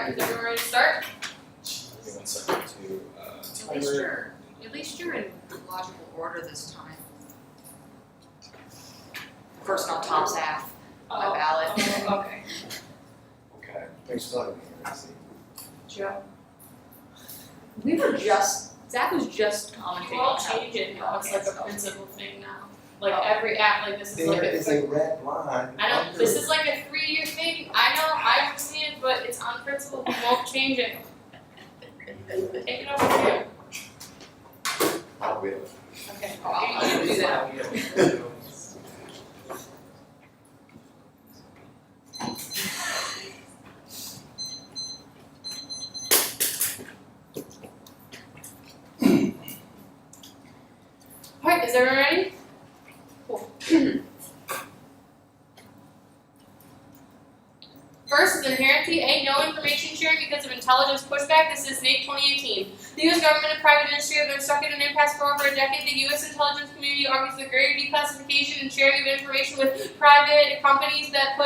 Alright, is everyone ready to start? Give me 1 second to timer. At least you're in logical order this time. First on Tom's half, my ballot. Okay. Okay. Thanks for letting me see. Joe? We were just, Zach was just You commenting all on how. change it now, it's like a principal thing now. Like Oh. every app, like this is like There is a. a red line. I know, this is like a 3-year thing, I know, I understand, but it's on principle, we won't change it. Take it over here. I'll will. Okay. I'll do that. Alright, is everyone ready? Cool. First is inherently A, no information sharing because of intelligence pushback. This is NAIC 2018. The U.S. government and private industry have been stuck in an impasse for over a decade. The U.S. intelligence community argues the greater declassification and sharing of information with private companies that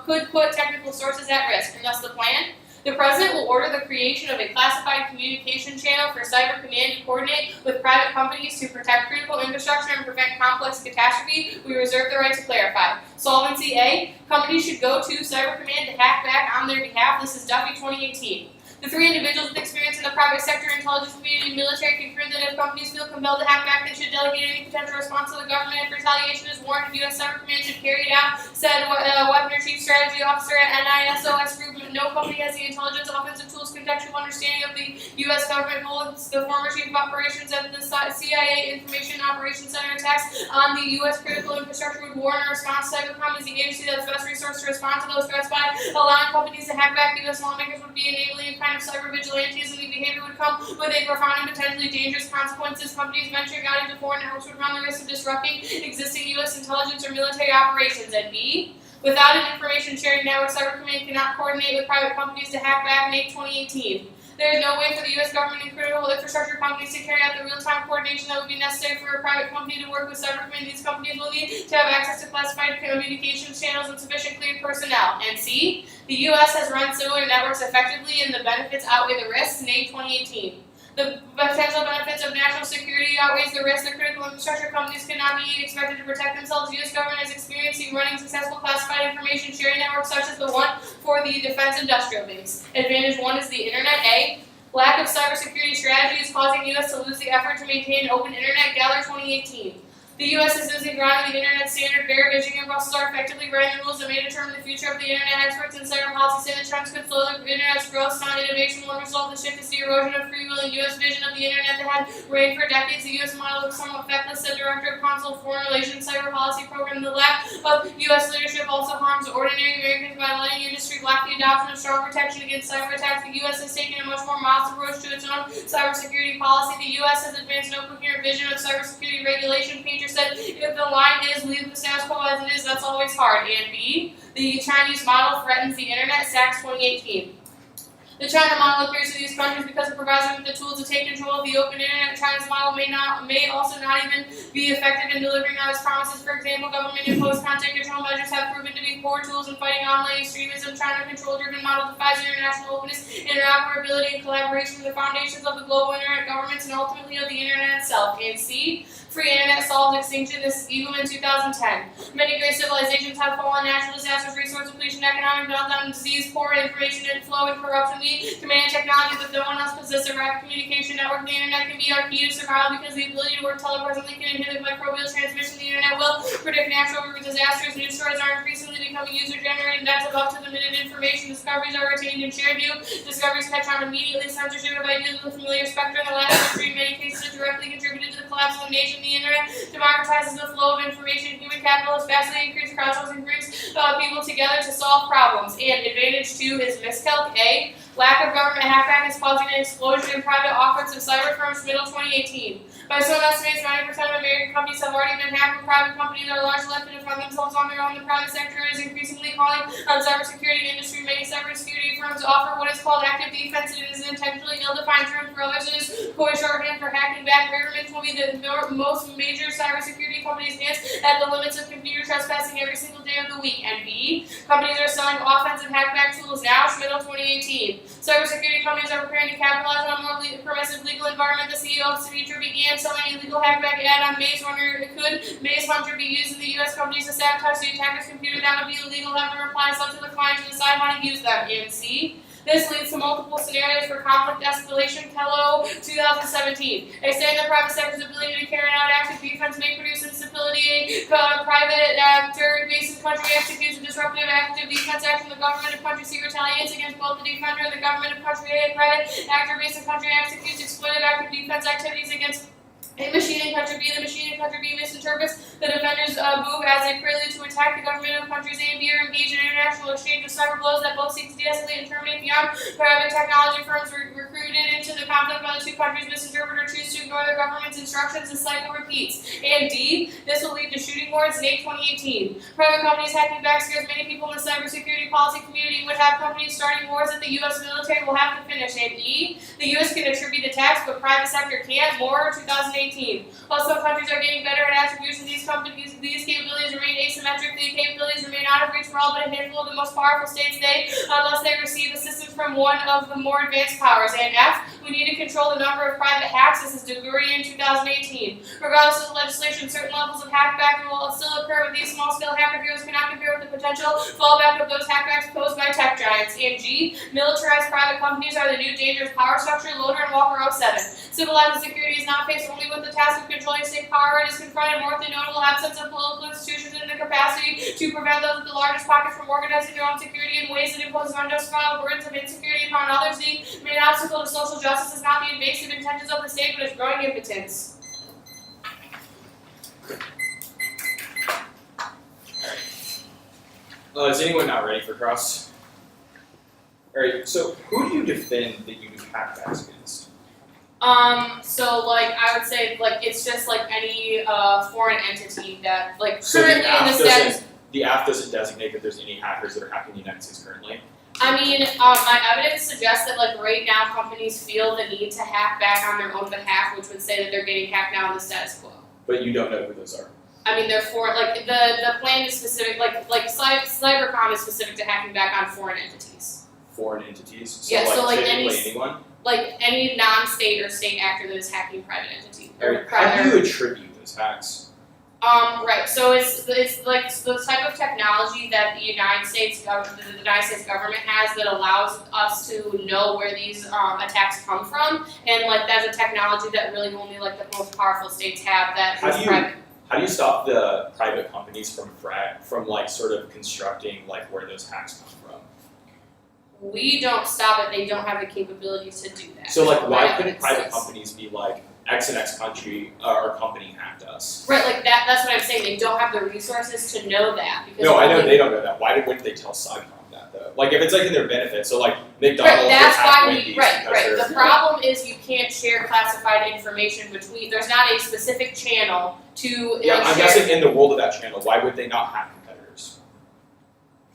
could put technical sources at risk, and thus the plan. The President will order the creation of a classified communication channel for Cyber Command to coordinate with private companies to protect critical infrastructure and prevent complex catastrophe. We reserve the right to clarify. Solvency A, companies should go to Cyber Command to hack back on their behalf. This is Duffy 2018. The 3 individuals with experience in the private sector, intelligence community, and military concur that if companies feel compelled to hack back, they should delegate any potential response to the government. If retaliation is warranted, U.S. Cyber Command should carry it out, said Weapon or Chief Strategy Officer at NISOS Group. No company has the intelligence, offensive tools, contextual understanding of the U.S. government holds the former Chief of Operations at the CIA Information Operations Center attacks on the U.S. critical infrastructure would warrant a response. Cybercom is the agency that's best resourced to respond to those threats by allowing companies to hack back. U.S. lawmakers would be enabling a kind of cyber vigilantism. The behavior would come with a profound and potentially dangerous consequences. Companies venturing out into foreign networks would run the risk of disrupting existing U.S. intelligence or military operations. And B, without an information sharing network, Cyber Command cannot coordinate with private companies to hack back NAIC 2018. There is no way for the U.S. government and critical infrastructure companies to carry out the real-time coordination that would be necessary for a private company to work with Cyber Command. These companies will need to have access to classified communications channels and sufficient cleared personnel. And C, the U.S. has run similar networks effectively and the benefits outweigh the risks. NAIC 2018. The potential benefits of national security outweighs the risk. The critical infrastructure companies cannot be expected to protect themselves. The U.S. government is experiencing running successful classified information sharing networks such as the one for the defense industrial base. Advantage 1 is the internet. A, lack of cybersecurity strategy is causing the U.S. to lose the effort to maintain an open internet. Geller 2018. The U.S. is losing ground in the internet standard. Bear, Beijing, and Brussels are effectively writing the rules that may determine the future of the internet. Experts in cyber policy say the trends could slow the internet's growth. Sound innovation will result in the shift to the erosion of free will and U.S. vision of the internet that had reigned for decades. The U.S. model looks somewhat feckless, said Director of Consul Foreign Relations Cyber Policy Program. The lack of U.S. leadership also harms ordinary Americans by letting industry block the adoption of strong protection against cyber attacks. The U.S. has taken a much more mild approach to its own cybersecurity policy. The U.S. has advanced no coherent vision of cybersecurity regulation. Painter said, if the line is leave the status quo as it is, that's always hard. And B, the Chinese model threatens the internet. Sachs 2018. The China model appears to these countries because it provides them with the tools to take control of the open internet. China's model may also not even be effective in delivering on its promises. For example, government-imposed content control measures have proven to be poor tools in fighting online extremism. China control-driven model defies international openness, interoperability, and collaboration, the foundations of the global internet governments, and ultimately of the internet itself. And C, free internet solves extinction. This is even in 2010. Many great civilizations have fallen. Natural disasters, resource depletion, economic meltdown, disease, poor information inflow, and corruption. Command technology that no one else possesses. A rapid communication network. The internet can be our key to survival because the ability to work telepresently can inhibit microbial transmission. The internet will predict natural disasters. News stories are increasingly becoming user-generated. That's of up-to-the-minute information. Discoveries are retained in shared view. Discoveries catch on immediately. Censorship of ideas with a familiar spectrum. The last century, in many cases, directly contributed to the collapse of the nation. The internet democratizes the flow of information. Human capital is vastly increased. Crowdsourcing brings people together to solve problems. And advantage 2 is miscalc. A, lack of government hackback is causing an explosion in private offensive cyber firms. Middle 2018. By some estimates, 90% of American companies have already been hacked, with private companies that are large enough to defend themselves on their own. The private sector is increasingly calling on cybersecurity industry. Many cybersecurity firms offer what is called active defense. It is an intentionally ill-defined term. For others, it is coy shorthand for hacking back. Governments will be the most major cybersecurity companies dance at the limits of computer trespassing every single day of the week. And B, companies are selling offensive hackback tools now. Schmidt 2018. Cybersecurity companies are preparing to capitalize on a more permissive legal environment. The CEO of Civitra began selling a legal hackback ad on Maze Runner. Could Maze Hunter be used in the U.S. companies to sabotage the attacker's computer? That would be illegal. Have to reply up to the client to decide how to use them. And C, this leads to multiple scenarios for conflict escalation. Kello 2017. Extending the private sector's ability to carry out active defense may produce instability. Private actor based in the country executes a disruptive active defense action. The government of country C retaliates against both the defender and the government of country A. Private actor based in the country executes exploitive active defense activities against a machine in country B. The machine in country B misinterprets the defender's move as a prelude to attack. The government of countries A and B are engaged in international exchange of cyber blows that both seek to de-escalate and terminate beyond. Private technology firms recruited into the conflict by the two countries misinterpret or choose to ignore their government's instructions. The cycle repeats. And D, this will lead to shooting wars in 2018. Private companies hacking back scares many people in the cybersecurity policy community. Would have companies starting wars that the U.S. military will have to finish. And E, the U.S. can attribute attacks, but private sector can't. More 2018. While some countries are getting better at attribution, these capabilities remain asymmetric. The capabilities remain out of reach for all but a handful of the most powerful states, unless they receive assistance from one of the more advanced powers. And F, we need to control the number of private hacks. This is Doggett in 2018. Regardless of the legislation, certain levels of hackback will still occur. With these small-scale hacker heroes cannot compare with the potential fallback of those hackbacks posed by tech giants. And G, militarized private companies are the new dangerous power structure. Loader and Walker 07. Civilized security is not faced only with the task of controlling state power. It is confronted more with the notable absence of political institutions and the capacity to prevent those with the largest pockets from organizing their own security in ways that impose unjustifiable burdens of insecurity upon others. The main obstacle to social justice is not the invasive intentions of the state, but its growing impotence. Is anyone not ready for cross? Alright, so who do you defend that you do hackbacks against? So like I would say like it's just like any foreign entity that like So currently in the status. the app doesn't designate that there's any hackers that are hacking the United States currently. I mean, my evidence suggests that like right now companies feel the need to hack back on their own behalf, which would say that they're getting hacked now in the status quo. But you don't know who those are. I mean, they're for like the plan is specific, like cybercom is specific to hacking back on foreign entities. Foreign entities? So Yeah, so, like, typically any- anyone? Like any non-state or state actor that is hacking private entity. Alright, how do you attribute those hacks? Right. So it's like the type of technology that the United States government has that allows us to know where these attacks come from, and like that's a technology that really only like the most powerful states have. That is private. How do you stop the private companies from like sort of constructing like where those hacks come from? We don't stop it. They don't have the capability to do that. So like why Right, couldn't private it's- companies be like X and X country or company hacked us? Right, like that's what I'm saying. They don't have the resources to know that. Because No, I know they don't know that. Wouldn't they tell Cybercom that though? Like if it's like in their benefit, so like McDonald's Right, that's would hack why Wendy's we, right. because The problem is you can't share classified information between, there's not a specific channel to Yeah, like, I'm share. guessing in the world of that channel, why would they not hack competitors?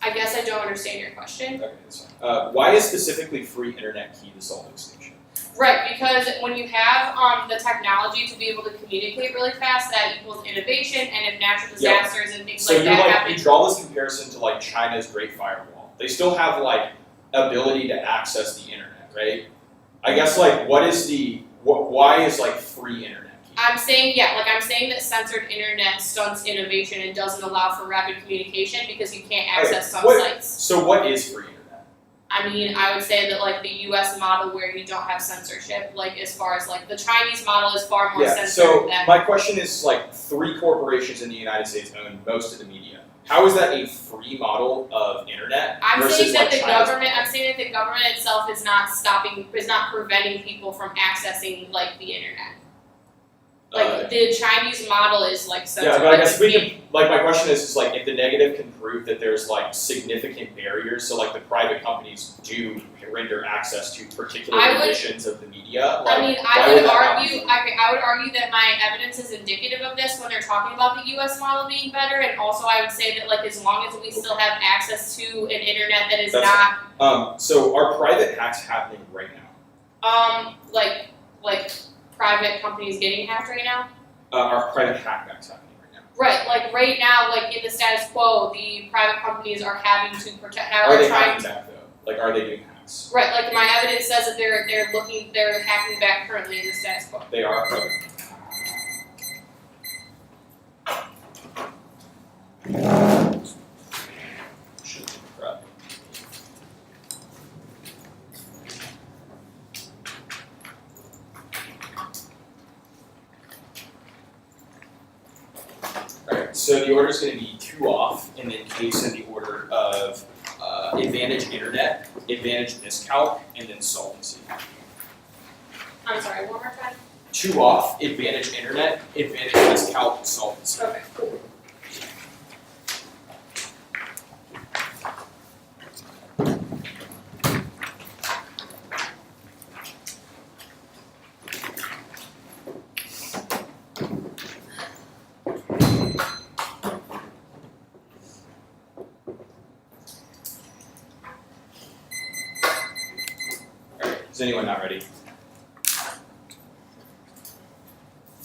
I guess I don't understand your question. Okay, that's fine. Why is specifically free internet key to solve extinction? Right, because when you have the technology to be able to communicate really fast, that equals innovation, and if natural disasters and things So like you that like happen. you draw this comparison to like China's Great Firewall. They still have like ability to access the internet, right? I guess like why is like free internet key? I'm saying that censored internet stunts innovation and doesn't allow for rapid communication because you can't access some sites. So what is free internet? I mean, I would say that like the U.S. model where you don't have censorship, like as far as like the Chinese model is far more censored So than. my question is like 3 corporations in the United States own most of the media. How is that a free model of internet I'm versus saying that like the China's government. model? I'm saying that the government itself is not preventing people from accessing like the internet. Like the Chinese model is like censored. Yeah, but I guess we can, like my question is like if the negative can prove that there's like significant barriers, so like the private companies do render access to particular editions of the media, like I mean, why I would that not argue. be? I would argue that my evidence is indicative of this when they're talking about the US model being better, and also I would say that, like, as long as we still have access to an internet that is That's- not, So are private hacks happening right now? like private companies getting hacked right now? Are private hackbacks happening right now? Right, like right now, like in the status quo, the private companies are having to protect, Are they trying hacking back though? Like, are they doing hacks? Right, like my evidence says that they're hacking back currently in the status quo. They are. Okay. Right. Alright, so the order is going to be 2 off in the case of the order of advantage internet, advantage miscalc, and then solvency. I'm sorry, one more time? 2 off, advantage internet, advantage miscalc, solvency. Okay, cool. Alright, is anyone not ready?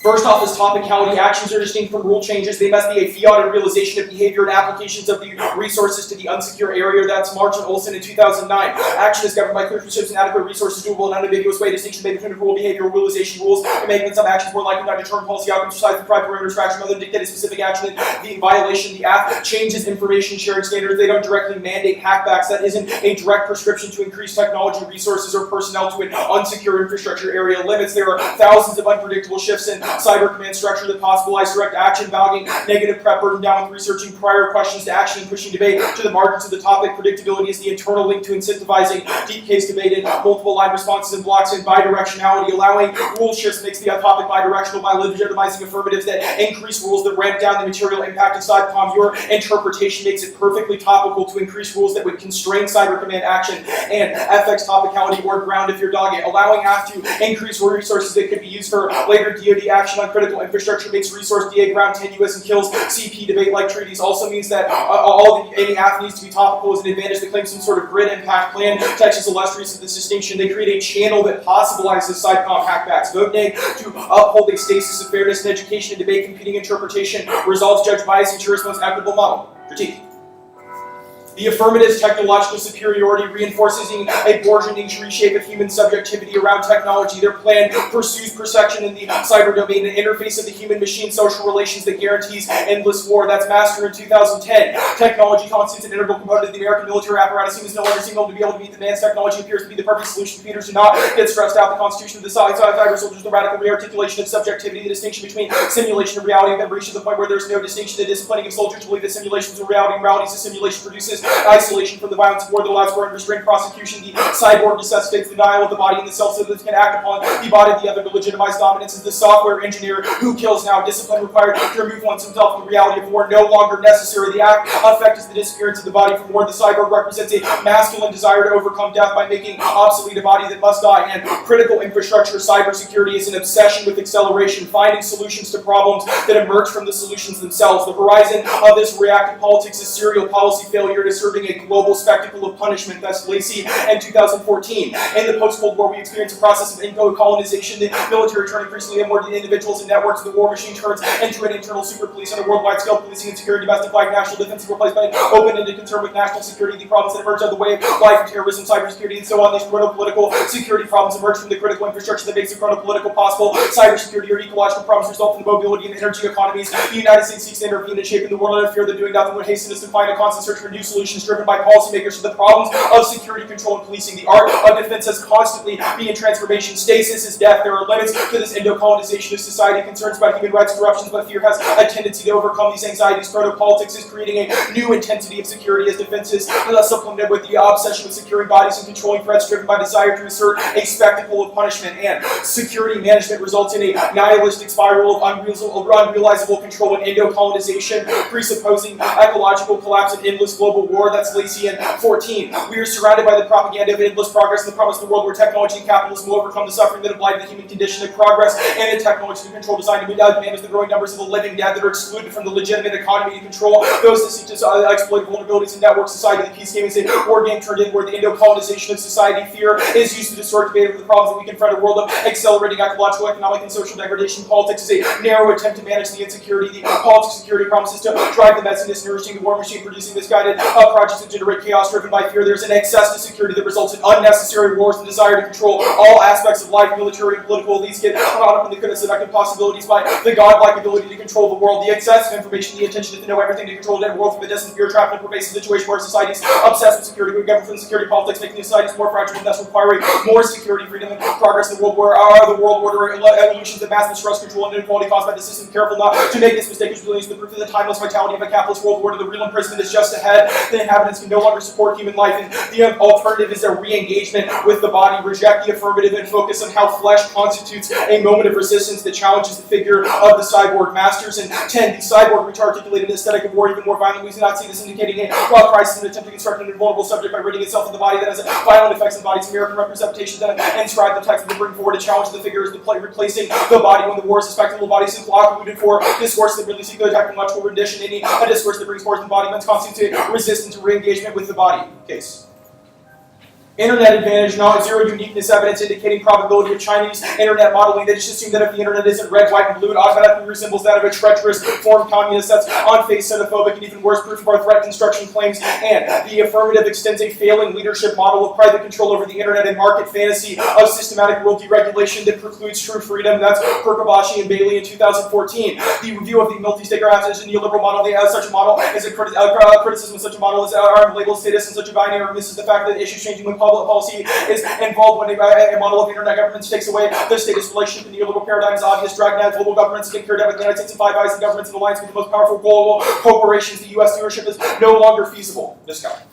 First off is topicality. Actions are distinct from rule changes. They must be a fiat realization of behavior and applications of the resources to the unsecure area. That's March and Olson in 2009. Action is governed by clear prescriptions and adequate resources, doable in an unambiguous way. Distinction made between rule, behavior, realization rules, and making some actions more likely not to determine policy outcomes, besides the private parameters for action, other than dictate a specific action in violation. The act changes information sharing standards. They don't directly mandate hackbacks. That isn't a direct prescription to increase technology resources or personnel to an unsecure infrastructure area. Limits. There are thousands of unpredictable shifts in cyber command structure that possibilize direct action, valuing negative prep, burden down with researching prior questions to action and pushing debate to the margins of the topic. Predictability is the internal link to incentivizing deep case debate in multiple line responses and blocks in bidirectionality. Allowing rule shifts makes the topic bidirectional by legitimizing affirmatives that increase rules that ramp down the material impact of cybercom. Your interpretation makes it perfectly topical to increase rules that would constrain cyber command action and FX topicality or ground if you're Doggett. Allowing AF to increase resources that could be used for later DoD action on critical infrastructure makes resource DA ground tenuous and kills CP debate like treaties. Also means that any AF needs to be topical as an advantage that claims some sort of grid impact plan. Texas illustrates this distinction. They create a channel that possibilizes cybercom hackbacks. Vote nay to uphold a stasis of fairness in education and debate. Competing interpretation resolves judge bias and ensures most equitable model. Critique. The affirmative's technological superiority reinforces a burgeoning reshape of human subjectivity around technology. Their plan pursues perception in the cyber domain, an interface of the human-machine social relations that guarantees endless war. That's Master in 2010. Technology constitutes an integral component of the American military apparatus. Humans no longer seem to be able to meet demands. Technology appears to be the perfect solution. Computers do not get stressed out. The constitution of the cyber soldiers, the radical rearticulation of subjectivity, the distinction between simulation and reality, and then reached to the point where there's no distinction. The disciplining of soldiers to believe that simulation is a reality, and reality is a simulation produces isolation from the violence of war that allows for unrestrained prosecution. The cyborg necessitates the denial of the body in the self so that it can act upon the body of the other to legitimize dominance. Is the software engineer who kills now. Discipline required to remove one's himself from the reality of war no longer necessary. The act effect is the disappearance of the body from war. The cyborg represents a masculine desire to overcome death by making obsolete a body that must die. And critical infrastructure cybersecurity is an obsession with acceleration, finding solutions to problems that emerge from the solutions themselves. The horizon of this reactive politics is serial policy failure to serving a global spectacle of punishment. That's Lacey in 2014. In the post-Cold War, we experience a process of info colonization. The military turning increasingly more to individuals and networks. The war machine turns into an internal super police on a worldwide scale. Policing and security, domestic life, national defense, replaced by an open-ended concern with national security. The problems that emerge out of the way of life, terrorism, cybersecurity, and so on. These chronopolitical security problems emerge from the critical infrastructure that makes the chronopolitical possible. Cybersecurity or ecological problems result from the mobility and energy economies. The United States seeks to intervene and shape in the world out of fear that doing nothing would hasten us to find a constant search for new solutions driven by policymakers to the problems of security, control, and policing. The art of defense has constantly been in transformation. Stasis is death. There are limits to this endocolonization of society. Concerns about human rights, corruptions, but fear has a tendency to overcome these anxieties. Proto-politics is creating a new intensity of security as defense is supplemented with the obsession with securing bodies and controlling threats driven by desire to assert a spectacle of punishment. And security management results in a nihilistic spiral of unrealizable control and endocolonization, presupposing ecological collapse and endless global War, that's Lacian 14. We are surrounded by the propaganda of endless progress and the promise of the world where technology and capitalism will overcome the suffering that have blighted the human condition of progress and the technology to control design to manage the growing numbers of the living dead that are excluded from the legitimate economy to control those that seek to exploit vulnerabilities in network society. The peace game is a war game turned in where the Indo-colonization of society fear is used to distort debate over the problems that we confront. A world of accelerating ecological, economic, and social degradation. Politics is a narrow attempt to manage the insecurity. The politics of security promises to drive the messiness, nourishing the war machine, producing misguided projects that generate chaos driven by fear. There's an excess to security that results in unnecessary wars and desire to control all aspects of life. Military and political elites get caught up in the goodness of seductive possibilities by the godlike ability to control the world. The excess of information, the intention to know everything, to control the world from the distant fear, trapped in a pervasive situation where society is obsessed with security. We govern from security politics, making the societies more fragile and thus requiring more security, freedom, and progress in the world where the world order evolutions of mass mistrust, control, and inequality caused by the system. Careful not to make this mistake, which believes the proof of the timeless vitality of a capitalist world order. The real imprisonment is just ahead. The inhabitants can no longer support human life, and the alternative is a re-engagement with the body. Reject the affirmative and focus on how flesh constitutes a moment of resistance that challenges the figure of the cyborg masters. And 10, the cyborg, which articulated an aesthetic of war even more violent. We do not see this indicating a crisis, an attempt to construct an invulnerable subject by ridding itself of the body that has violent effects on the body's American representations that inscribe the text that bring forward a challenge to the figure is replacing the body when the war is suspected. The body is included for discourse that really seek the technological rendition. Any a discourse that brings forth embodiments constitutes resistance to re-engagement with the body. Case. Internet advantage, not zero uniqueness evidence indicating probability of Chinese internet modeling. They just assume that if the internet isn't red, white, and blue, it automatically resembles that of a treacherous foreign communist that's on-face xenophobic and even worse, proof of our threat construction claims. And the affirmative extends a failing leadership model of private control over the internet and market fantasy of systematic world deregulation that precludes true freedom. That's Perkobashi and Bailey in 2014. The review of the multi-staker apps is a neoliberal model. Such a model is a criticism of such a model as our label status and such a binary misses the fact that issues changing when public policy is involved when a model of internet governments takes away the status relationship in the neoliberal paradigm is obvious. Dragnet global governments get carried out with the United States and Five Eyes and governments in alliance with the most powerful global corporations. The U.S. stewardship is no longer feasible. This guy.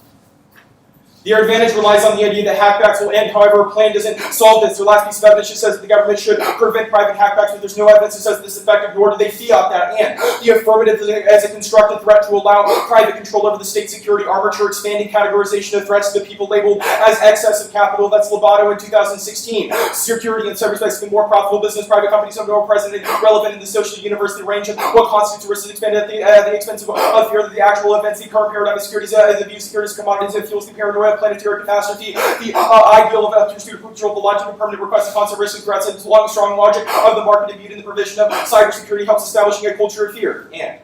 Their advantage relies on the idea that hackbacks will end. However, a plan doesn't solve this. Their last piece of evidence just says that the government should prevent private hackbacks, but there's no evidence that says this is effective, nor do they fiat that. And the affirmative as a constructed threat to allow private control over the state security armature, expanding categorization of threats to the people labeled as excess of capital. That's Lobato in 2016. Security in cyberspace has been more profitable business. Private companies are more present and relevant in the social universe. The range of what constitutes risk is expanded at the expense of fear that the actual events. The current paradigm of security is the view of security as commodities and fuels the paranoia, planetary catastrophe, the ideal of pursuit of control, the logic of permanent request of constant risk and threats, and the long, strong logic of the market imbued in the provision of cybersecurity helps establishing a culture of fear. And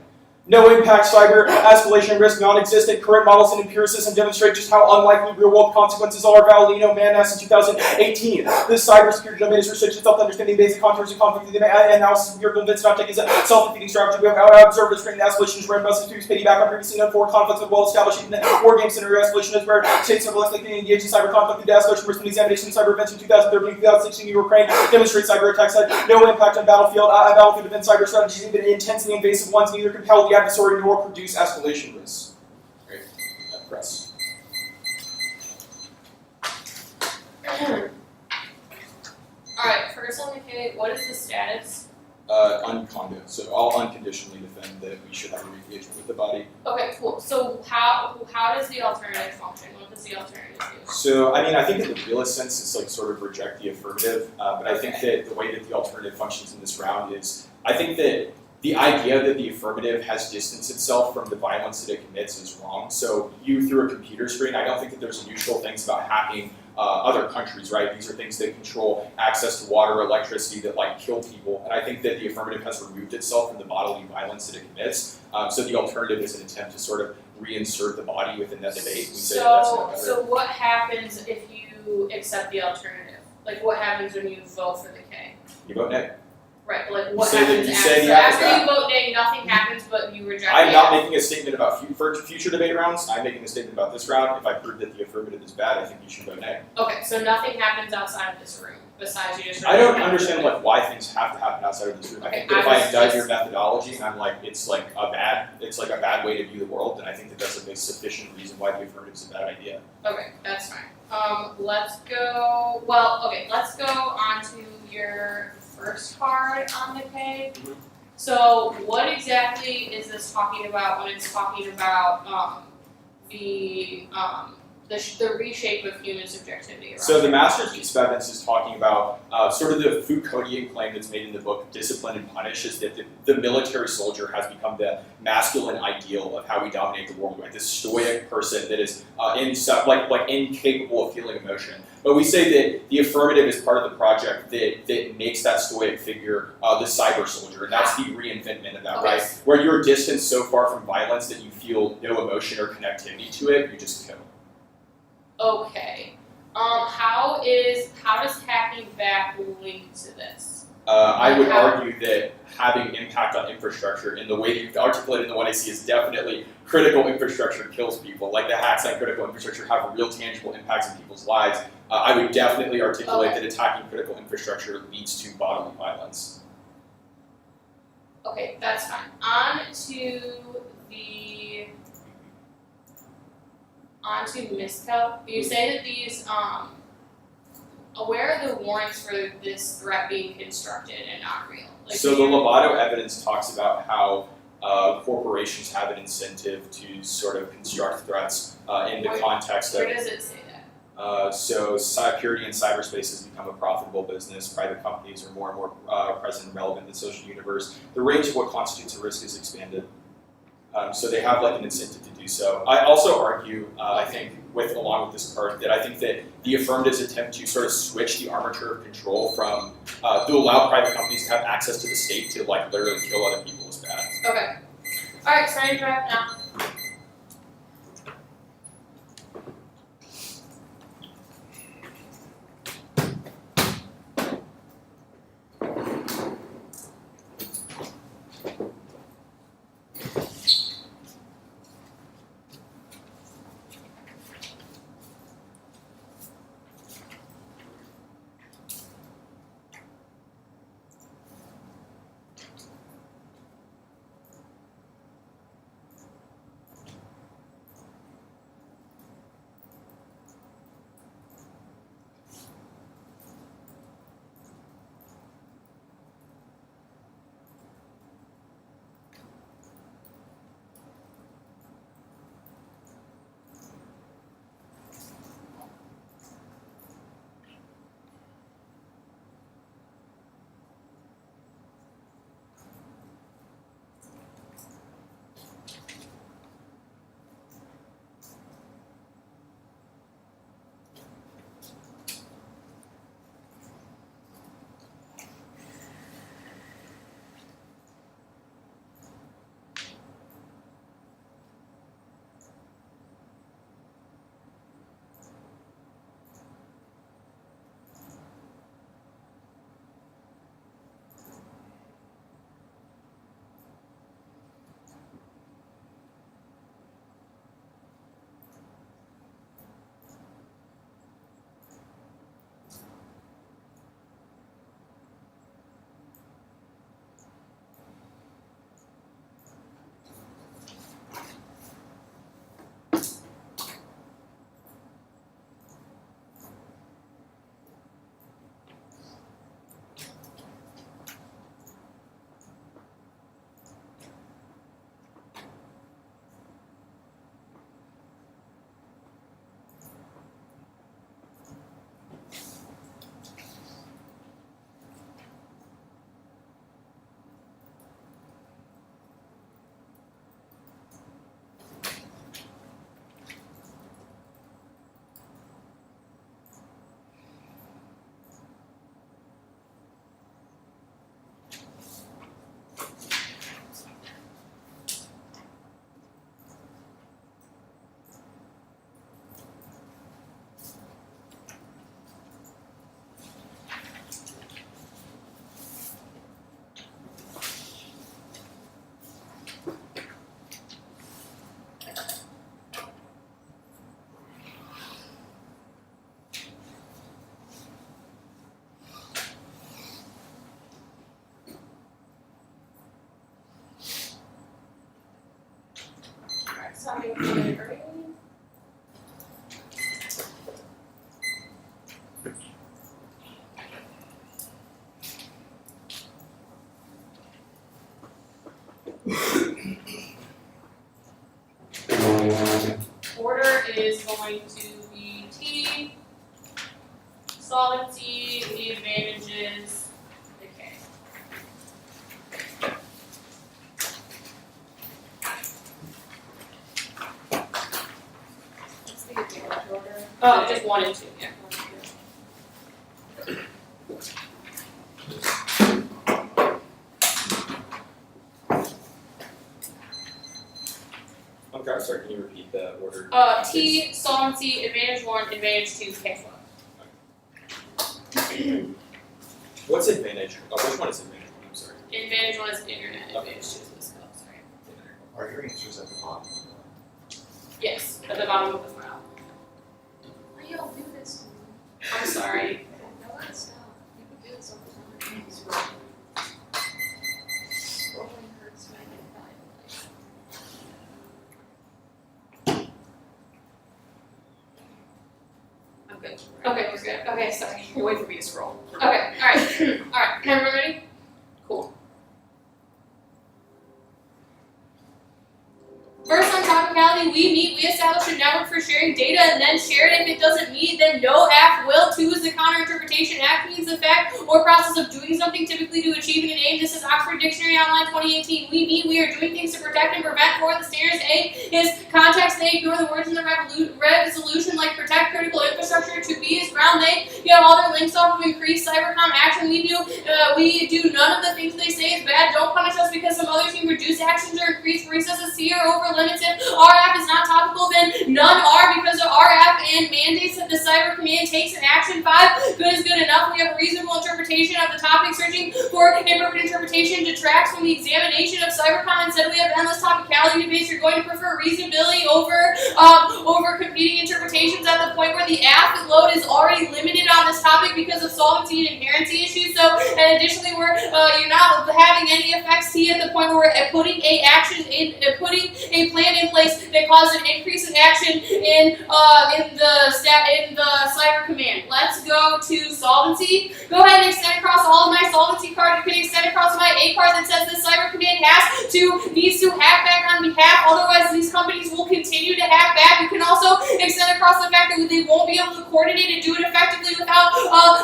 no impact, cyber escalation risk, non-existent. Current models and empiricism demonstrate just how unlikely real-world consequences are. Valentino, Manas in 2018. This cybersecurity domain is restricted itself to understanding basic contours of conflict and analysis. We are convinced not taking as a self-defeating strategy. We have observed the strain escalation where investors who piggy back on previously known foreign conflicts with well-established war game scenario. Escalation is where states are less likely to engage in cyber conflict. The escalation risk and examination of cyber events in 2013 2016 in Ukraine demonstrate cyber attacks had no impact on battlefield defense cyber strategies, even intensely invasive ones, neither compel the adversary nor produce escalation risks. Great. Press. Alright, first on the K, what is the status? Uncondo. So I'll unconditionally defend that we should have a re-engagement with the body. Okay, cool. So how does the alternative function? What does the alternative do? So, I mean, I think in the realist sense, it's like sort of reject the affirmative, but I think that the way that the alternative functions in this round is, I think that the idea that the affirmative has distanced itself from the violence that it commits is wrong. So you, through a computer screen, I don't think that there's unusual things about hacking other countries, right? These are things that control access to water, electricity, that like kill people. And I think that the affirmative has removed itself from the bodily violence that it commits. So the alternative is an attempt to sort of reinsert the body within that debate. We say that that's no better. So what happens if you accept the alternative? Like what happens when you vote for the K? You vote nay. Right, but like what say that happens you after? say the After you vote nay, nothing happens, but you reject I'm the not F. making a statement about future debate rounds. I'm making a statement about this round. If I prove that the affirmative is bad, I think you should vote nay. Okay, so nothing happens outside of this room besides you just. I don't understand like why things have to happen outside of this room. I think that if I indict your methodology and I'm like it's like a bad way to view the world, then I think that that's a sufficient reason why the affirmative is a bad idea. Okay, that's fine. Let's go. Well, okay, let's go on to your first card on the K. Mm-hmm. So, what exactly is this talking about when it's talking about the reshape of human subjectivity around So the it. master's piece of evidence is talking about sort of the Foucauldian claim that's made in the book Discipline and Punish, is that the military soldier has become the masculine ideal of how we dominate the world, right? This stoic person that is incapable of feeling emotion. But we say that the affirmative is part of the project that makes that stoic figure the cyber soldier, and that's the reinventment of that, Okay. right? Where you're distanced so far from violence that you feel no emotion or connectivity to it, you just kill. Okay. How does hacking back link to this? I would How- argue that having impact on infrastructure in the way that you've articulated in the one I see is definitely critical infrastructure kills people. Like the hacks on critical infrastructure have real tangible impacts in people's lives. I would definitely articulate Okay. that attacking critical infrastructure leads to bodily violence. Okay, that's fine. On to misco. You say that these where are the warrants for this threat being constructed and not real? Like, So the Lovato evidence talks about how corporations have an incentive to sort of construct threats in the Where- context of where does it say that? So security in cyberspace has become a profitable business. Private companies are more and more present and relevant in the social universe. The range of what constitutes a risk is expanded. So they have like an incentive to do so. I also argue, I think, along with this part, that I think that the affirmative's attempt to sort of switch the armature of control from to allow private companies to have access to the state to like literally kill other people is bad. Okay. Alright, sign draft now. Something for the grade. going to be T, solvency, the advantages, the K. What's the advantage order? Just 1 and 2, yeah. Okay, sorry, can you repeat the order? T, solvency, advantage 1, advantage 2, K flow. What's advantage? Oh, which one is advantage? I'm sorry. Advantage 1 is internet, advantage 2 is this go, sorry. Are your answers at the bottom? Yes, at the bottom of the file. Why do y'all do this? I'm sorry. No, that's not. People do this all the time. Scrolling hurts my thigh. I'm good. Okay, we're good. Okay, sorry. You're waiting for me to scroll. Okay, alright. Alright, everyone ready? Cool. First on topicality, we establish a network for sharing data and then share it. If it doesn't meet, then no act will. 2 is the counter-interpretation. Act means the fact or process of doing something, typically to achieve an aim. This is Oxford Dictionary Online 2018. We are doing things to protect and prevent. 4, the standards. A is context. They ignore the words in the resolution like protect critical infrastructure. 2B is ground. They get all their links off of increased cybercom action. We do none of the things they say is bad. Don't punish us because some others can reduce actions or increase recesses. C are over limited. RF is not topical, then none are because of RF and mandates that the cyber command takes an action. 5, good is good enough. We have a reasonable interpretation of the topic. Searching for a perfect interpretation detracts from the examination of cybercom. Instead, we have endless topicality debates. You're going to prefer reasonability over competing interpretations at the point where the app load is already limited on this topic because of solvency and inherency issues. So, and additionally, you're not having any effects T at the point where we're putting a plan in place that causes an increase in action in the cyber command. Let's go to solvency. Go ahead and extend across all of my solvency card. You can extend across my A card that says the cyber command needs to hack back on behalf. Otherwise, these companies will continue to hack back. You can also extend across the fact that they won't be able to coordinate and do it effectively without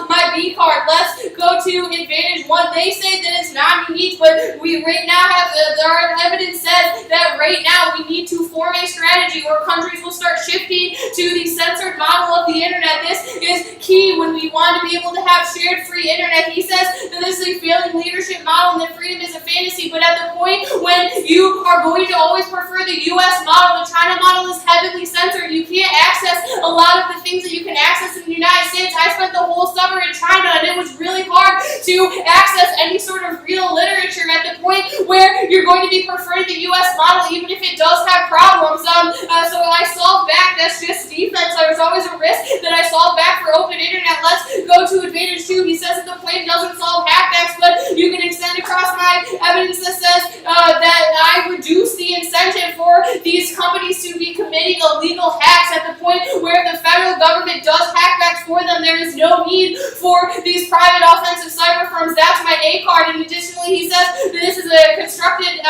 my B card. Let's go to advantage 1. They say that it's not unique, but we right now have our evidence says that right now we need to form a strategy where countries will start shifting to the censored model of the internet. This is key when we want to be able to have shared free internet. He says that this is a failing leadership model and that freedom is a fantasy, but at the point when you are going to always prefer the US model, the China model is heavily censored. You can't access a lot of the things that you can access in the United States. I spent the whole summer in China and it was really hard to access any sort of real literature at the point where you're going to be preferring the US model even if it does have problems. So I solved back. That's just defense. There was always a risk that I solved back for open internet. Let's go to advantage 2. He says that the plan doesn't solve hackbacks, but you can extend across my evidence that says that I reduce the incentive for these companies to be committing illegal hacks at the point where the federal government does hackbacks for them. There is no need for these private offensive cyber firms. That's my A card. And additionally, he says that this is a constructed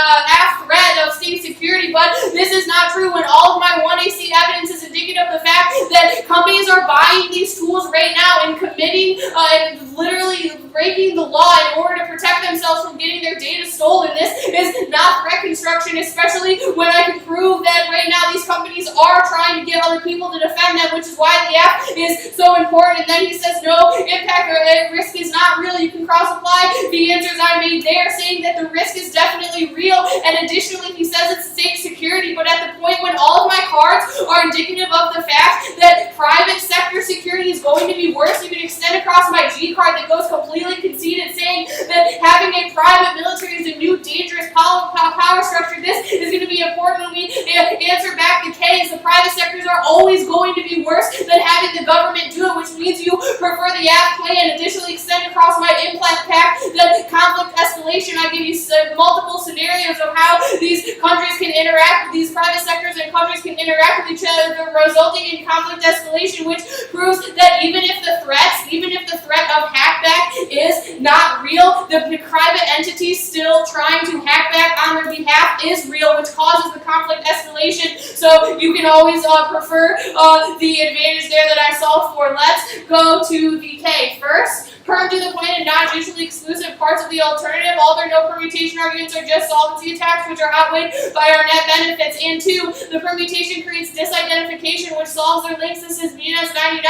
threat of state security, but this is not true when all of my 1AC evidence is indicative of the fact that companies are buying these tools right now and committing and literally breaking the law in order to protect themselves from getting their data stolen. This is not threat construction, especially when I can prove that right now these companies are trying to get other people to defend them, which is why the app is so important. And then he says no impact or risk is not real. You can cross-apply the answers I made there, saying that the risk is definitely real. And additionally, he says it's state security, but at the point when all of my cards are indicative of the fact that private sector security is going to be worse, you can extend across my G card that goes completely conceited, saying that having a private military is a new dangerous power structure. This is going to be important when we answer back the K, is the private sectors are always going to be worse than having the government do it, which means you prefer the app plan. Additionally, extend across my implant pack the conflict escalation. I give you multiple scenarios of how these countries can interact with these private sectors and countries can interact with each other, resulting in conflict escalation, which proves that even if the threat of hackback is not real, the private entities still trying to hack back on their your behalf is real, which causes the conflict escalation. So you can always prefer the advantage there that I solved for. Let's go to the K. First, perm to the plan and not mutually exclusive parts of the alternative. All their no permutation arguments are just solvency attacks, which are outweighed by our net benefits. And two, the permutation creates disidentification, which solves their links. This is minus 99.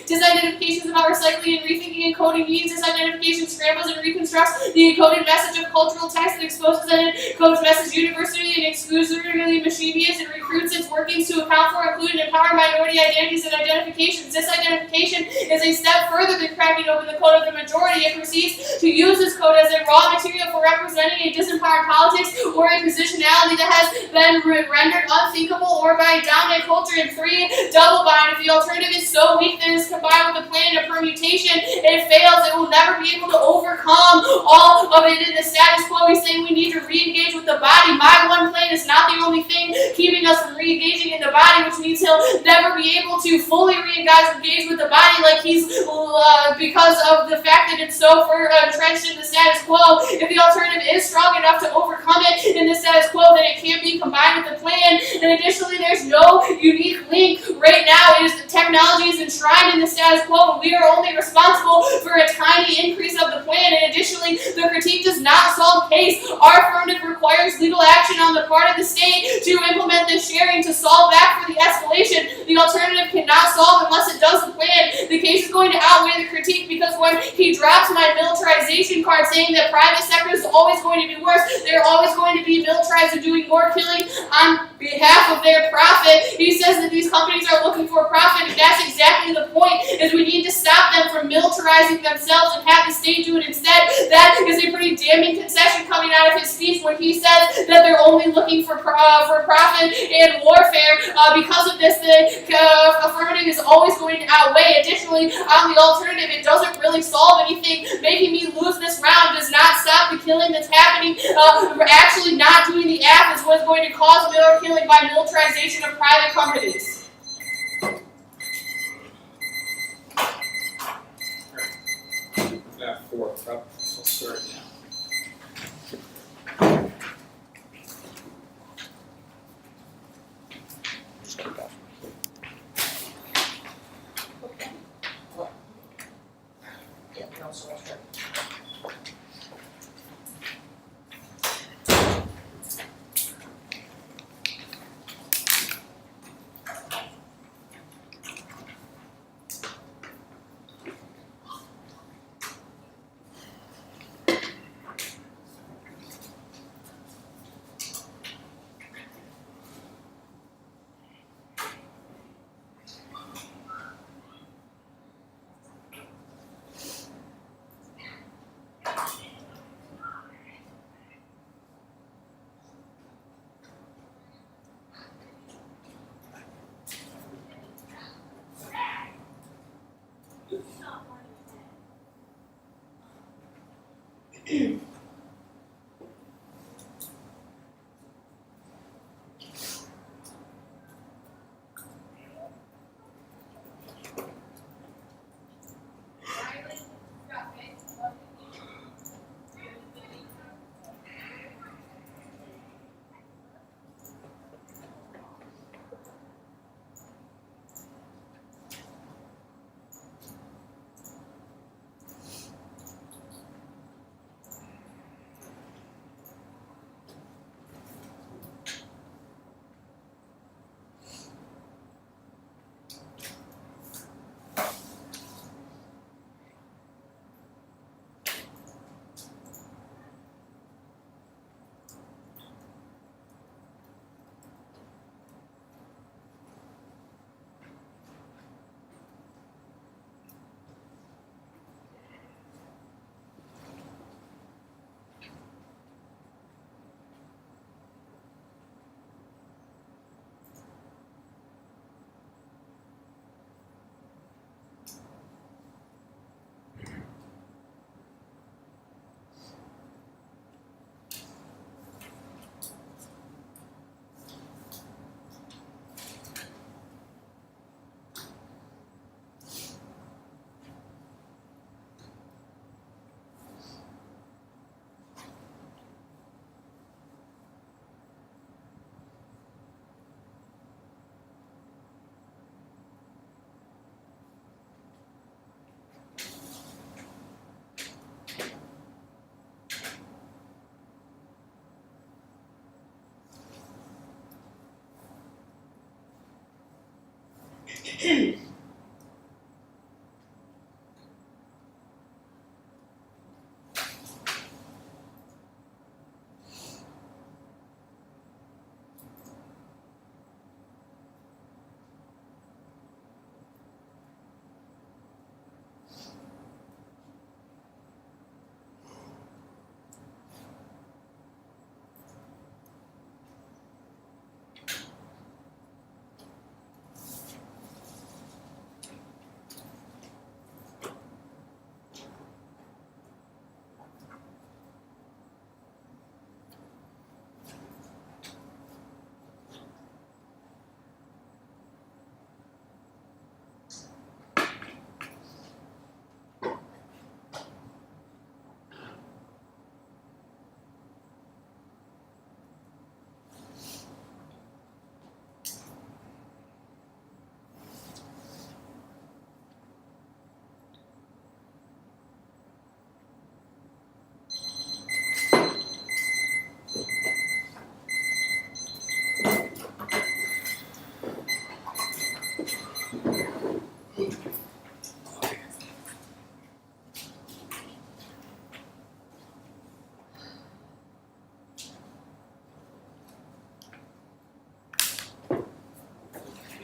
Disidentification is about recycling and rethinking encoding means. Disidentification scrambles and reconstructs the encoded message of cultural text and exposes and encodes message universally and exclusively machinist and recruits its workings to account for, include, and empower minority identities and identifications. Disidentification is a step further than cracking open the code of the majority. It proceeds to use this code as a raw material for representing a disempowered politics or a positionality that has been rendered unthinkable or by a dominant culture. And three, double bind. If the alternative is so weak that it is combined with the plan of permutation, it fails. It will never be able to overcome all of it in the status quo. He's saying we need to re-engage with the body. My one plan is not the only thing keeping us from re-engaging in the body, which means he'll never be able to fully re-engage with the body like he's because of the fact that it's so entrenched in the status quo. If the alternative is strong enough to overcome it in the status quo, then it can't be combined with the plan. And additionally, there's no unique link. Right now, it is the technology is enshrined in the status quo, and we are only responsible for a tiny increase of the plan. And additionally, the critique does not solve the case. Our affirmative requires legal action on the part of the state to implement the sharing to solve back for the escalation. The alternative cannot solve unless it does the plan. The case is going to outweigh the critique because when he drops my militarization card saying that private sector is always going to be worse, they're always going to be militarized and doing more killing on behalf of their profit. He says that these companies are looking for profit, and that's exactly the point, is we need to stop them from militarizing themselves and have the state do it instead. That is a pretty damning concession coming out of his speech when he says that they're only looking for profit and warfare. Because of this, the affirmative is always going to outweigh. Additionally, on the alternative, it doesn't really solve anything. Making me lose this round does not stop the killing that's happening. Actually not doing the act is what's going to cause more killing by militarization of private companies. That fourth up, so I'll start now. Yeah, council, that's right.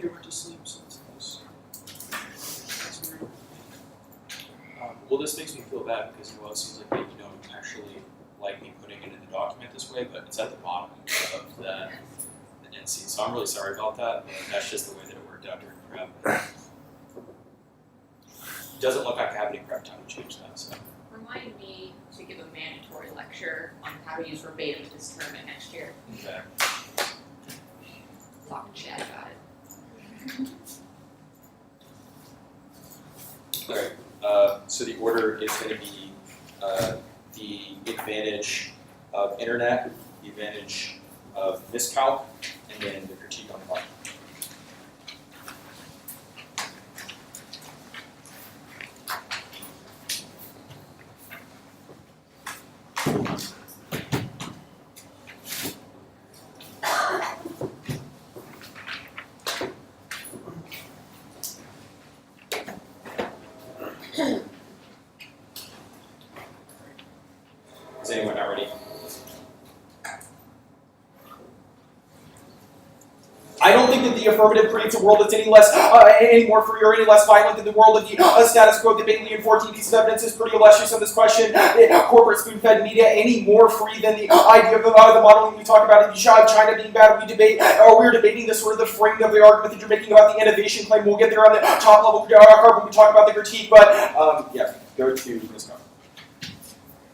Computer went to sleep, so it's nice. That's weird. Well, this makes me feel bad because it seems like maybe you don't actually like me putting it in the document this way, but it's at the bottom of the NC. So I'm really sorry about that, but that's just the way that it worked out during prep. Doesn't look like I have any prep time to change that. So. Remind me to give a mandatory lecture on how to use verbatim in this tournament next year. Okay. Talk to Chad about it. All right. So the order is going to be the advantage of internet, the advantage of miscalc, and then the critique on the bottom. Is anyone not ready? I don't think that the affirmative creates a world that's any more free or any less violent than the world of the status quo. The Bailey and 14 pieces of evidence is pretty illustrious on this question. Corporate spoon-fed media any more free than the idea of the modeling we talk about in China being bad. We debate, we're debating the sort of the frame of the argument that you're making about the innovation claim. We'll get there on the top level when we talk about the critique, but yeah, go to Ms.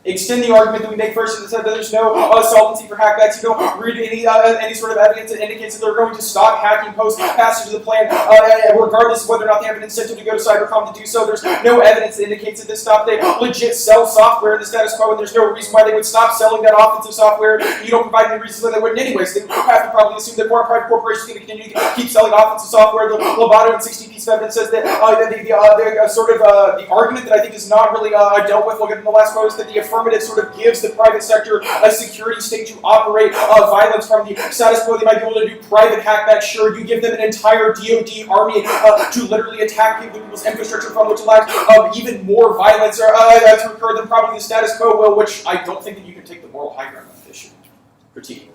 Extend the argument that we make first and said that there's no solvency for hackbacks. You don't read any sort of evidence that indicates that they're going to stop hacking post passage of the plan, regardless of whether or not they have an incentive to go to Cybercom to do so. There's no evidence that indicates that this stop. They legit sell software in the status quo, and there's no reason why they would stop selling that offensive software. You don't provide any reasons why they wouldn't anyways. They have to probably assume that more private corporations are going to continue to keep selling offensive software. The Lovato and 16 piece of evidence says that the argument that I think is not really dealt with, we'll get in the last quote, is that the affirmative sort of gives the private sector a security state to operate violence from the status quo. They might be able to do private hackbacks. Sure, you give them an entire DoD army to literally attack people's infrastructure from which allows even more violence to occur than probably the status quo will, which I don't think that you can take the moral high ground on this issue. Critique.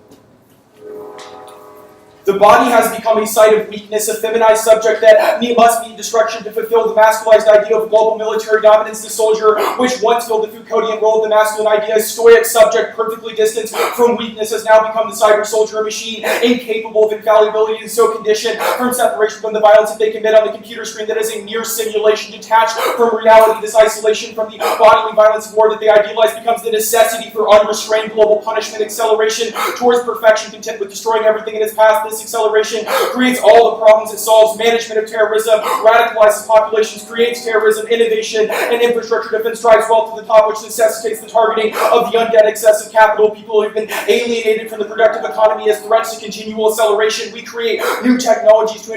The body has become a site of weakness, a feminized subject that must need destruction to fulfill the masculinized idea of global military dominance. The soldier, which once filled the Foucauldian role of the masculine idea, a stoic subject perfectly distanced from weakness, has now become the cyber soldier, a machine incapable of infallibility and so conditioned from separation from the violence that they commit on the computer screen that is a mere simulation detached from reality. This isolation from the bodily violence of war that they idealize becomes the necessity for unrestrained global punishment, acceleration towards perfection, content with destroying everything in its path. This acceleration creates all the problems it solves. Management of terrorism radicalizes populations, creates terrorism, innovation, and infrastructure defense drives wealth to the top, which necessitates the targeting of the undead excessive capital. People who've been alienated from the productive economy as threats to continual acceleration. We create new technologies to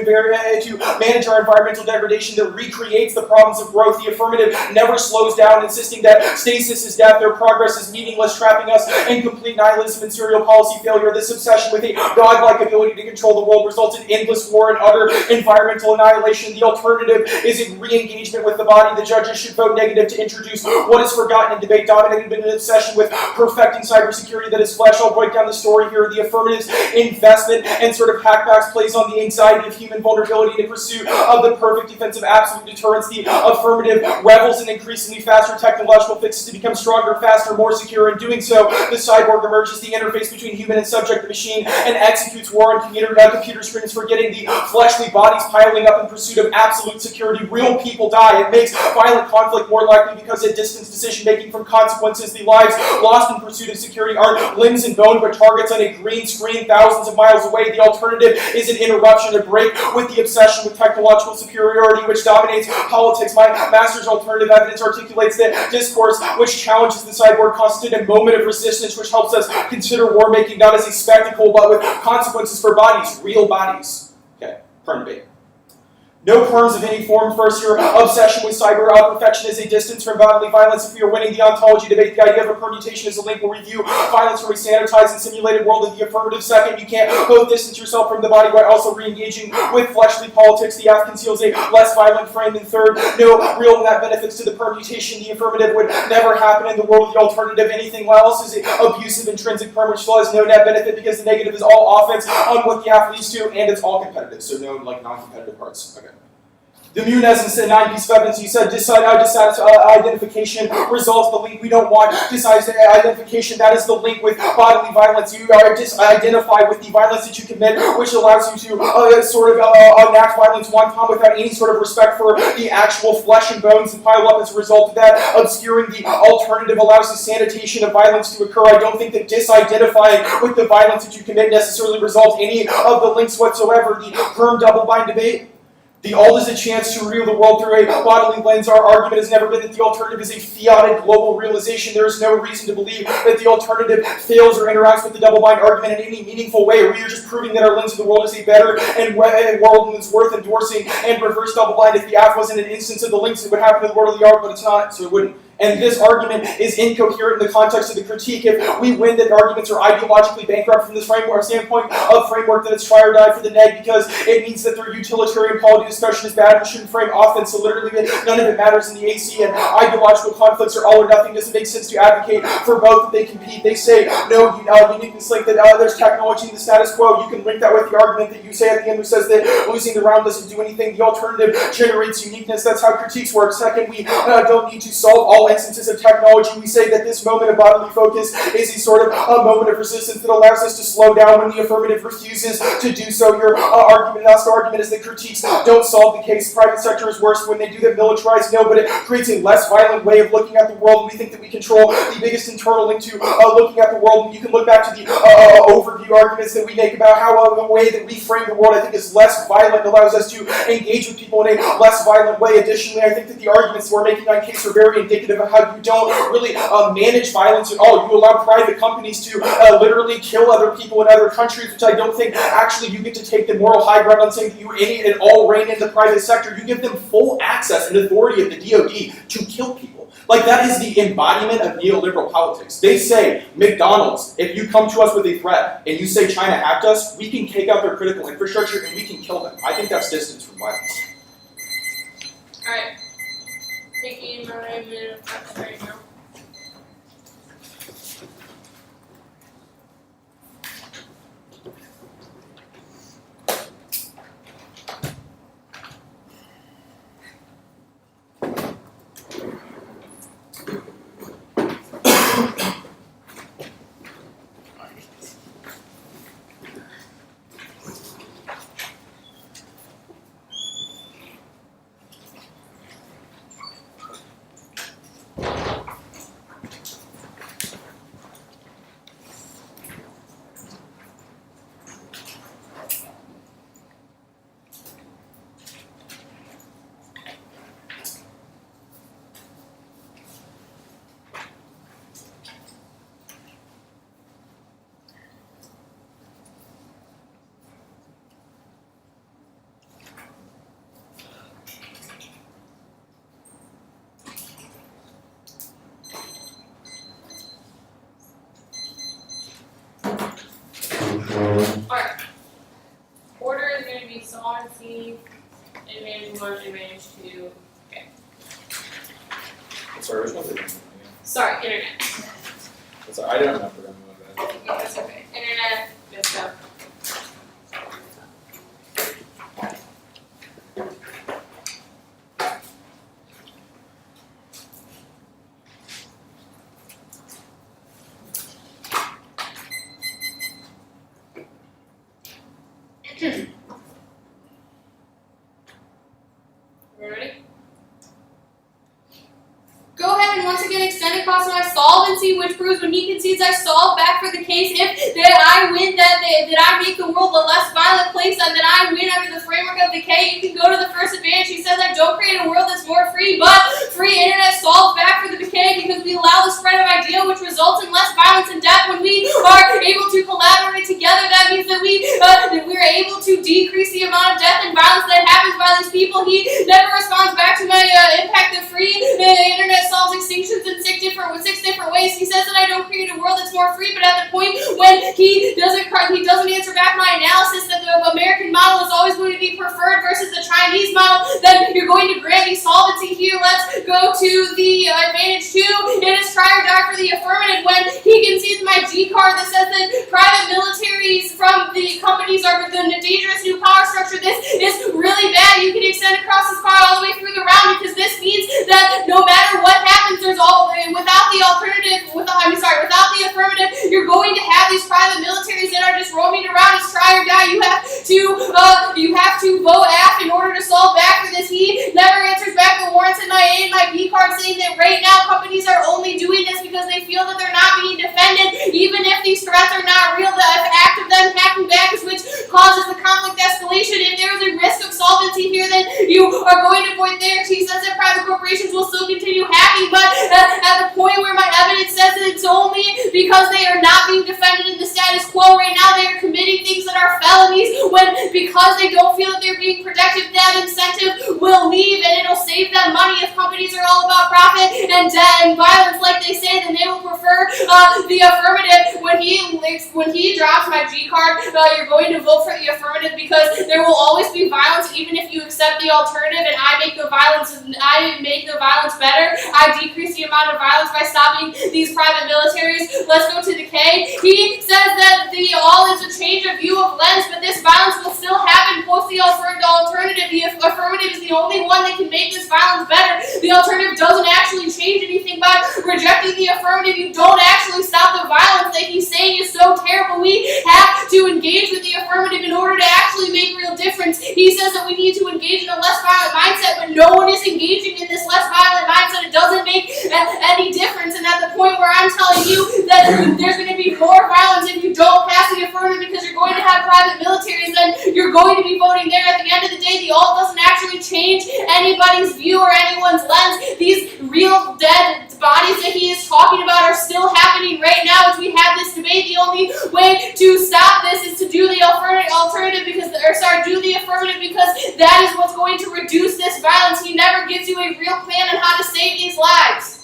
manage our environmental degradation that recreates the problems of growth. The affirmative never slows down, insisting that stasis is death, their progress is meaningless, trapping us in complete nihilism and serial policy failure. This obsession with a godlike ability to to control the world results in endless war and utter environmental annihilation. The alternative is a re-engagement with the body. The judges should vote negative to introduce what is forgotten in debate, dominated by an obsession with perfecting cybersecurity that is flesh. I'll break down the story here. The affirmatives investment and sort of hackbacks plays on the anxiety of human vulnerability in pursuit of the perfect defense of absolute deterrence. The affirmative revels in increasingly faster technological fixes to become stronger, faster, more secure. In doing so, the cyborg emerges the interface between human and subject to machine and executes war on computer screens, forgetting the fleshly bodies piling up in pursuit of absolute security. Real people die. It makes violent conflict more likely because it distances decision-making from consequences. The lives lost in pursuit of security aren't limbs and bone, but targets on a green screen thousands of miles away. The alternative is an interruption, a break with the obsession with technological superiority which dominates politics. My master's alternative evidence articulates the discourse which challenges the cyborg, constitute a moment of resistance which helps us consider war making not as a spectacle but with consequences for bodies, real bodies. Okay, current debate. No perms of any form. First, your obsession with cyber perfection is a distance from bodily violence. If we are winning the ontology debate, the idea of a permutation is a link where we view violence from a sanitized and simulated world of the affirmative. Second, you can't both distance yourself from the body while also re-engaging with fleshly politics. The F conceals a less violent frame. And third, no real net benefits to the permutation. The affirmative would never happen in the world of the alternative. Anything else is abusive, intrinsic perm, which still has no net benefit because the negative is all offense on what the F leads to, and it's all competitive. So no non-competitive parts. Okay. The Munez and 9-piece of evidence, you said identification resolves the link. We don't want identification. That is the link with bodily violence. You are disidentify with the violence that you commit, which allows you to enact violence one-time without any sort of respect for the actual flesh and bones and pile up as a result of that. Obscuring the alternative allows the sanitation of violence to occur. I don't think that disidentifying with the violence that you commit necessarily resolves any of the links whatsoever. The perm double-bind debate. The all is a chance to reveal the world through a bodily lens. Our argument has never been that the alternative is a fiated global realization. There is no reason to believe that the alternative fails or interacts with the double-bind argument in any meaningful way. We are just proving that our lens of the world is a better and world and it's worth endorsing. And reverse double-bind, if the app wasn't an instance of the links, it would happen to the world of the art, but it's not, so it wouldn't. And this argument is incoherent in the context of the critique. If we win that arguments are ideologically bankrupt from this framework standpoint of framework that it's try or die for the neg because it means that their utilitarian polity discussion is bad. We shouldn't frame offense, so literally none of it matters in the AC, and ideological conflicts are all or nothing. It doesn't make sense to advocate for both that they compete. They say no uniqueness link, that there's technology in the status quo. You can link that with the argument that you say at the end, which says that losing the round doesn't do anything. The alternative generates uniqueness. That's how critiques work. Second, we don't need to solve all instances of technology. We say that this moment of bodily focus is a sort of a moment of resistance that allows us to slow down when the affirmative refuses to do so. Your last argument is that critiques don't solve the case. Private sector is worse when they do that. Militarized, no, but it creates a less violent way of looking at the world. And we think that we control the biggest internal link to looking at the world. And you can look back to the overview arguments that we make about how the way that we frame the world, I think, is less violent and allows us to engage with people in a less violent way. Additionally, I think that the arguments we're making on case are very indicative of how you don't really manage violence at all. You allow private companies to literally kill other people in other countries, which I don't think actually you get to take the moral high ground on saying that you any and all reign in the private sector. You give them full access and authority of the DoD to kill people. Like, that is the embodiment of neoliberal politics. They say, McDonald's, if you come to us with a threat and you say China hacked us, we can take out their critical infrastructure and we can kill them. I think that's distance from violence. Alright. Taking my minute of prep right now. Alright. B, advantage 1, advantage 2. Sorry, which one's it? Sorry, internet. Sorry, I don't know programming like that. That's okay. Internet, good stuff. Ready? Go ahead and once again extend across my solvency, which proves when he concedes I solve back for the case. If that I win, that I make the world a less violent place, and that I win under the framework of the K, you can go to the first advantage. He says I don't create a world that's more free, but free internet solves back for the decay because we allow the spread of idea, which results in less violence and death. When we are able to collaborate together, that means that we're able to decrease the amount of death and violence that happens by these people. He never responds back to my impact of free internet solves extinctions in six different ways. He says that I don't create a world that's more free, but at the point when he doesn't answer back my analysis that the American model is always going to be preferred versus the Chinese model, then you're going to grant me solvency here. Let's go to the advantage 2. It is try or die for the affirmative. When he concedes my G card that says that private militaries from the companies are the dangerous new power structure, this is really bad. You can extend across this card all the way through the round because this means that no matter what happens, without the affirmative, you're going to have these private militaries that are just roaming around as try or die. You have to vote F in order to solve back for this. He never answers back the warrants in my A and my B card saying that right now companies are only doing this because they feel that they're not being defended, even if these threats are not real. The act of them hacking back is which causes the conflict escalation. If there is a risk of solvency here, then you are going to avoid there. He says that private corporations will still continue hacking, but at the point where my evidence says that it's only because they are not being defended in the status quo right now, they are committing things that are felonies because they don't feel that they're being protected. That incentive will leave and it'll save them money. If companies are all about profit and debt and violence like they say, then they will prefer the affirmative. When he drops my G card, you're going to vote for the affirmative because there will always be violence even if you accept the alternative, and I make the violence better. I decrease the amount of violence by stopping these private militaries. Let's go to the K. He says that the all is a change of view of lens, but this violence will still happen post the alternative. The affirmative is the only one that can make this violence better. The alternative doesn't actually change anything. By rejecting the affirmative, you don't actually stop the violence that he's saying is so terrible. We have to engage with the affirmative in order to actually make real difference. He says that we need to engage in a less violent mindset, but no one is engaging in this less violent mindset. It doesn't make any difference. And at the point where I'm telling you that there's going to be more violence if you don't pass the affirmative because you're going to have private militaries, then you're going to be voting there. At the end of the day, the alt doesn't actually change anybody's view or anyone's lens. These real dead bodies that he is talking about are still happening right now as we have this debate. The only way to stop this is to do the affirmative because that is what's going to reduce this violence. He never gives you a real plan on how to save these lives.